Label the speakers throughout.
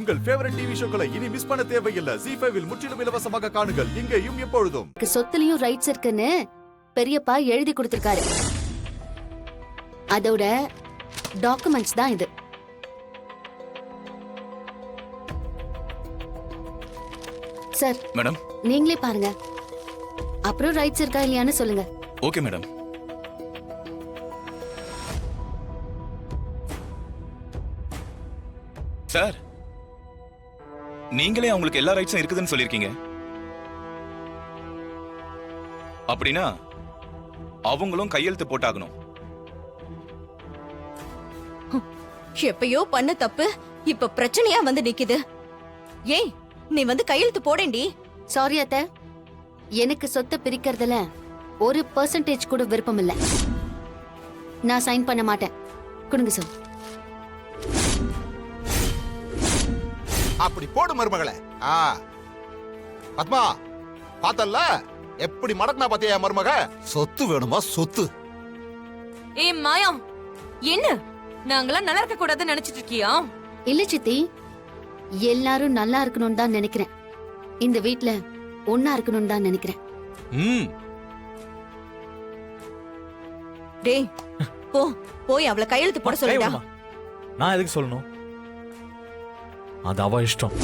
Speaker 1: உங்கள் favourite TV ஷோக்களை இனி miss பண்ண தேவையில்லை. ZEE5 இல் முற்றிலும் இலவசமாக காணுங்கள். இங்கேயும் எப்பொழுதும்.
Speaker 2: சொத்துலயும் ரைட்ஸ் இருக்குன்னு பெரியப்பா எழுதி கொடுத்திருக்காரு. அதோட டாக்குமெண்ட்ஸ் தான் இது. சார்
Speaker 3: மேடம்,
Speaker 2: நீங்களே பாருங்க. அப்புறம் ரைட்ஸ் இருக்கா இல்லையான்னு சொல்லுங்க.
Speaker 3: Okay madam. சார், நீங்களே அவங்களுக்கு எல்லா ரைட்ஸும் இருக்குதுன்னு சொல்லிருக்கீங்க. அப்படின்னா அவங்களும் கையெழுத்து போட்டாகணும்.
Speaker 4: எப்பயோ பண்ண தப்பு இப்ப பிரச்சனையா வந்து நிக்குது. ஏய், நீ வந்து கையெழுத்து போடேண்டி.
Speaker 2: சாரி அத்தை, எனக்கு சொத்தை பிரிக்கிறதுல 1% கூட விருப்பம் இல்ல. நான் சைன் பண்ண மாட்டேன். கொடுங்க சார்.
Speaker 5: அப்படி போடு மருமகளே. பத்மா, பார்த்தல்ல எப்படி மடக்குனா பாத்தியா மருமக? சொத்து வேணுமா சொத்து?
Speaker 6: ஏ மாயா, என்ன நாங்களாம் நல்லா இருக்க கூடாதுன்னு நினைச்சிட்டு இருக்கியா?
Speaker 2: இல்ல சித்தி, எல்லாரும் நல்லா இருக்கணும்னு தான் நினைக்கிறேன். இந்த வீட்ல ஒன்னா இருக்கணும்னு தான் நினைக்கிறேன்.
Speaker 4: டேய், போ போய் அவளை கையெழுத்து போட சொல்லுடா.
Speaker 7: நான் எதுக்கு சொல்லணும்? அது அவ இஷ்டம்.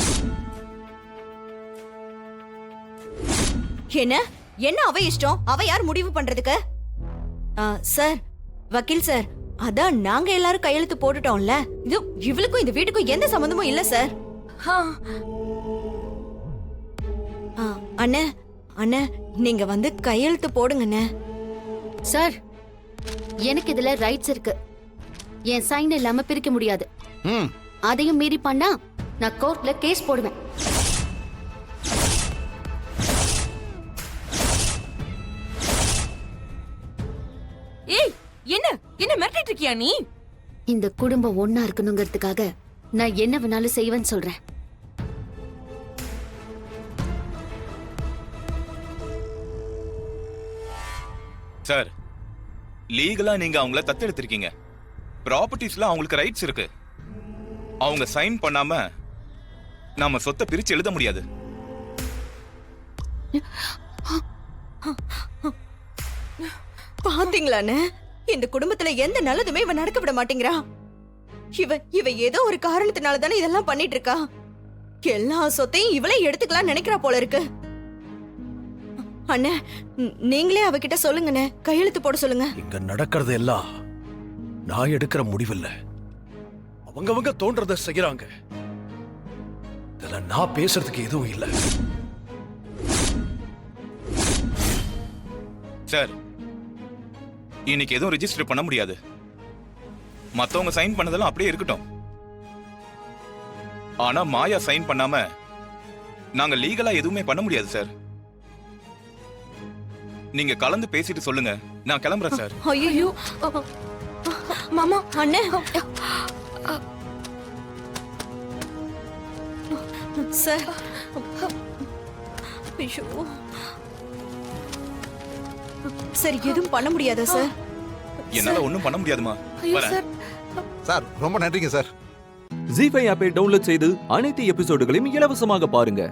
Speaker 4: என்ன என்ன அவ இஷ்டம்? அவ யார் முடிவு பண்றதுக்கு? சார், வக்கீல் சார், அதான் நாங்க எல்லாரும் கையெழுத்து போட்டுட்டோம்ல. இது இவளுக்கும் இந்த வீட்டுக்கும் எந்த சம்பந்தமும் இல்ல சார். அண்ணே அண்ணே, நீங்க வந்து கையெழுத்து போடுங்கண்ணே.
Speaker 2: சார், எனக்கு இதுல ரைட்ஸ் இருக்கு. என் சைன் இல்லாம பிரிக்க முடியாது. அதையும் மீறி பண்ணா நான் கோர்ட்ல கேஸ் போடுவேன்.
Speaker 6: ஏய், என்ன என்ன மிரட்டிட்டு இருக்கியா நீ?
Speaker 2: இந்த குடும்பம் ஒன்னா இருக்கணுங்கிறதுக்காக நான் என்ன வேணாலும் செய்வேன்னு சொல்றேன்.
Speaker 3: சார், லீகலா நீங்க அவங்கள தத்தெடுத்திருக்கீங்க. ப்ராப்பர்ட்டிஸ்ல அவங்களுக்கு ரைட்ஸ் இருக்கு. அவங்க சைன் பண்ணாம நாம சொத்தை பிரிச்சு எழுத முடியாது.
Speaker 4: பாத்தீங்களாண்ணே, இந்த குடும்பத்துல எந்த நல்லதுமே இவ நடக்க விட மாட்டேங்கிறா. இவ ஏதோ ஒரு காரணத்தினால தானே இதெல்லாம் பண்ணிட்டு இருக்கா. எல்லா சொத்தையும் இவளே எடுத்துக்கலாம் நினைக்கிறா போல இருக்கு. அண்ணே, நீங்களே அவகிட்ட சொல்லுங்கண்ணே, கையெழுத்து போட சொல்லுங்க.
Speaker 8: இங்க நடக்கிறது எல்லாம் நான் எடுக்கிற முடிவில்ல. அவங்கவங்க தோன்றத செய்யறாங்க. இதுல நான் பேசுறதுக்கு எதுவும் இல்ல.
Speaker 3: சார், இன்னைக்கு எதுவும் ரெஜிஸ்டர் பண்ண முடியாது. மத்தவங்க சைன் பண்ணதெல்லாம் அப்படியே இருக்கட்டும். ஆனா மாயா சைன் பண்ணாம நாங்க லீகலா எதுவுமே பண்ண முடியாது சார். நீங்க கலந்து பேசிட்டு சொல்லுங்க. நான் கிளம்புறேன் சார்.
Speaker 4: ஐயோ மாமா, அண்ணே, சார். ஐயோ, சார், எதுவும் பண்ண முடியாதா சார்?
Speaker 3: என்னால ஒண்ணும் பண்ண முடியாதுமா. வரேன்
Speaker 5: சார். ரொம்ப நன்றிங்க சார்.
Speaker 9: ZEE5 ஆப்பை டவுன்லோட் செய்து அனைத்து எபிசோடுகளையும் இலவசமாக பாருங்க.